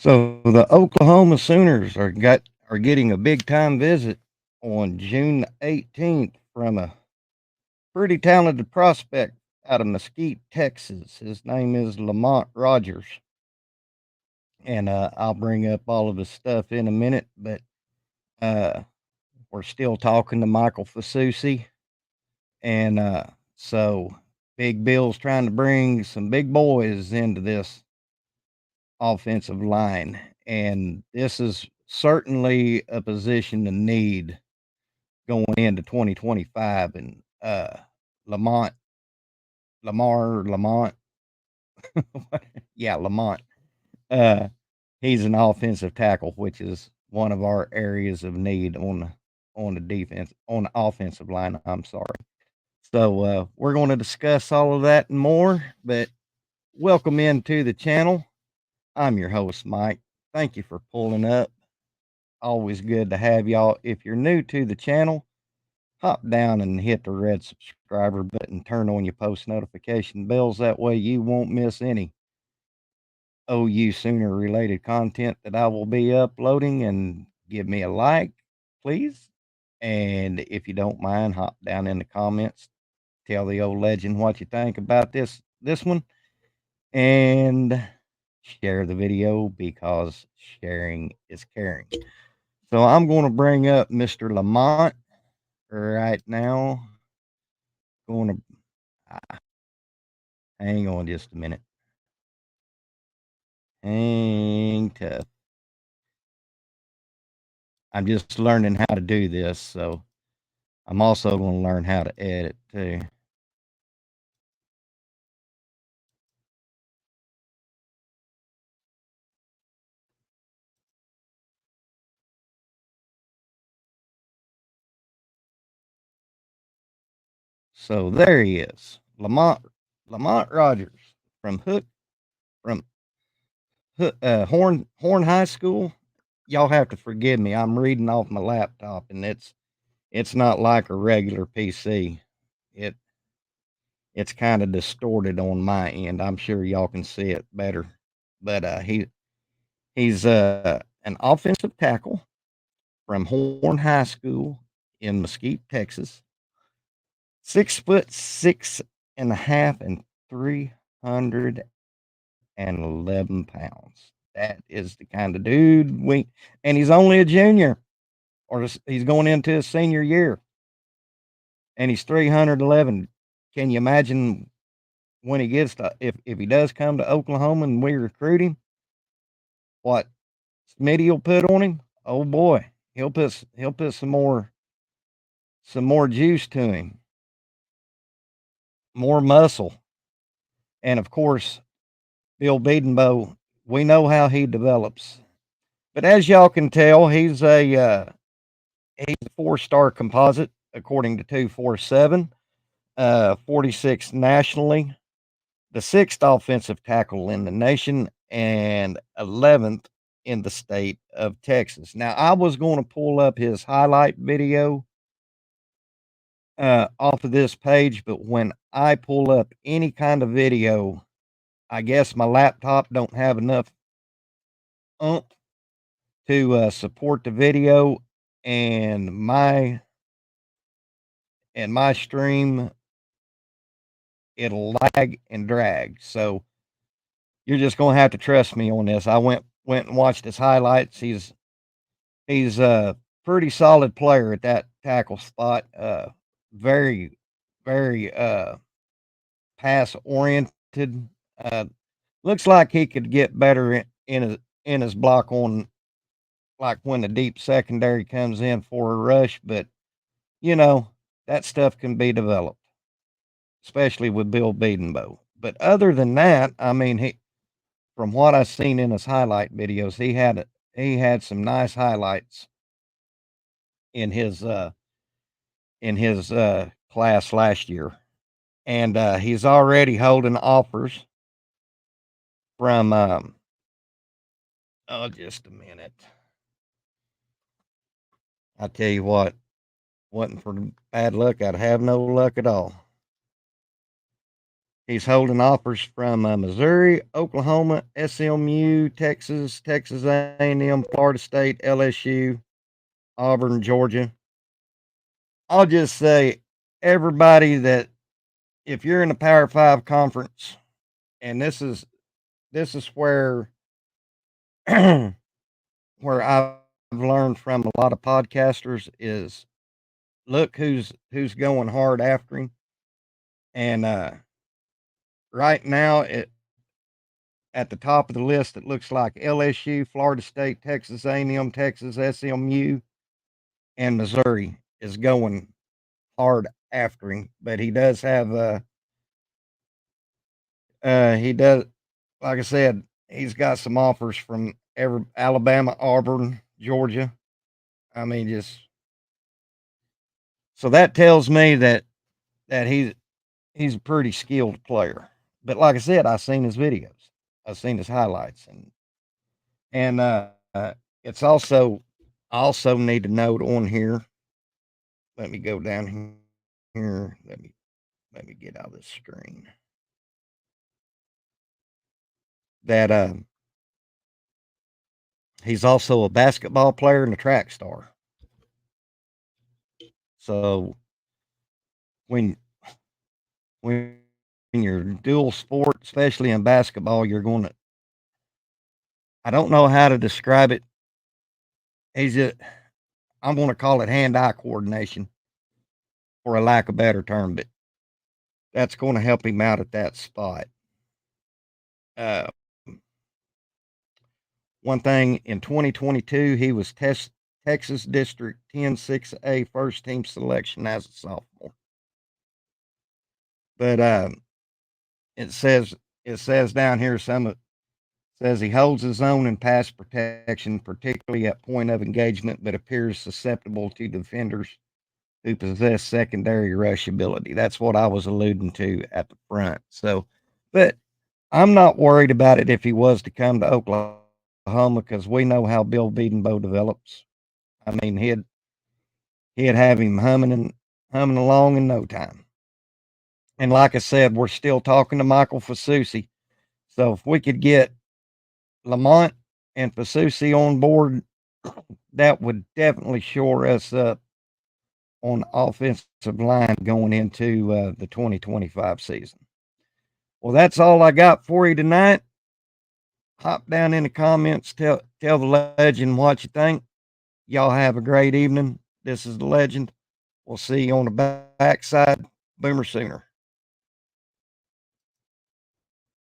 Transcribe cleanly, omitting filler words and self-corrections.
So the Oklahoma Sooners are getting a big time visit on June 18th from a pretty talented prospect out of Mesquite, Texas. His name is Lamont Rogers, and I'll bring up all of his stuff in a minute. But uh, we're still talking to Michael Fasusi, and so Big Bill's trying to bring some big boys into this offensive line, and this is certainly a position to need going into 2025. And Lamont, Lamont, yeah, Lamont. Uh, he's an offensive tackle, which is one of our areas of need on the defense on the offensive line. I'm sorry. So we're going to discuss all of that and more. But welcome into the channel. I'm your host, Mike. Thank you for pulling up. Always good to have y'all. If you're new to the channel, hop down and hit the red subscriber button. Turn on your post notification bells. That way you won't miss any OU Sooner related content that I will be uploading. And give me a like, please. And if you don't mind, hop down in the comments. Tell the old legend what you think about this one. And share the video because sharing is caring. So I'm going to bring up Mr. Lamont right now. Going to hang on just a minute. Hang tough. I'm just learning how to do this, so I'm also going to learn how to edit too. So there he is, Lamont Rogers from from Horn High School. Y'all have to forgive me. I'm reading off my laptop, and it's not like a regular PC. It it's kind of distorted on my end. I'm sure y'all can see it better, but he's an offensive tackle from Horn High School in Mesquite, Texas. 6 foot 6.5 and 311 pounds. That is the kind of dude and he's only a junior, or he's going into his senior year, and he's 311. Can you imagine when he gets to, if he does come to Oklahoma and we recruit him, what Smitty will put on him? Oh boy, he'll put some more juice to him, more muscle, and of course Bill Bedenbow. We know how he develops, but as y'all can tell, he's a 4-star composite according to 247, 46 nationally, the 6th offensive tackle in the nation, and 11th in the state of Texas. Now, I was going to pull up his highlight video off of this page, but when I pull up any kind of video, I guess my laptop don't have enough oomph to support the video, and my stream, it'll lag and drag. So you're just gonna have to trust me on this. I went and watched his highlights. He's a pretty solid player at that tackle spot. Very very pass oriented. Uh, Looks like he could get better in his block on, like when the deep secondary comes in for a rush. But you know that stuff can be developed, especially with Bill Bedenbow. But other than that, I mean, from what I've seen in his highlight videos, he had some nice highlights in his class last year, and he's already holding offers from. Oh, just a minute. I tell you what, wasn't for bad luck, I'd have no luck at all. He's holding offers from Missouri, Oklahoma, SMU, Texas, Texas A&M, Florida State, LSU, Auburn, Georgia. I'll just say, everybody that if you're in the Power Five conference, and this is where where I've learned from a lot of podcasters is look who's going hard after him, and right now at the top of the list, it looks like LSU, Florida State, Texas A&M, Texas SMU, and Missouri is going hard after him. But he does have he does, like I said, he's got some offers from Alabama, Auburn, Georgia. I mean, just so that tells me that he's a pretty skilled player. But like I said, I've seen his videos, I've seen his highlights, and it's also I also need to note on here. Let me go down here. Let me get out of this screen. That he's also a basketball player and a track star. So when when you're dual sport, especially in basketball, you're going to I don't know how to describe it. He's just I'm going to call it hand-eye coordination for a lack of a better term, but that's going to help him out at that spot. Uh, One thing in 2022, he was Texas District 10-6A first team selection as a sophomore. But it says it says down here says he holds his own in pass protection, particularly at point of engagement, but appears susceptible to defenders who possess secondary rush ability. That's what I was alluding to at the front. So, but I'm not worried about it if he was to come to Oklahoma because we know how Bill Bedenbow develops. I mean, he'd have him humming along in no time. And like I said, we're still talking to Michael Fasusi. So if we could get Lamont and Fasusi on board, that would definitely shore us up on the offensive line going into the 2025 season. Well, that's all I got for you tonight. Hop down in the comments, tell the legend what you think. Y'all have a great evening. This is the legend. We'll see you on the backside. Boomer Sooner.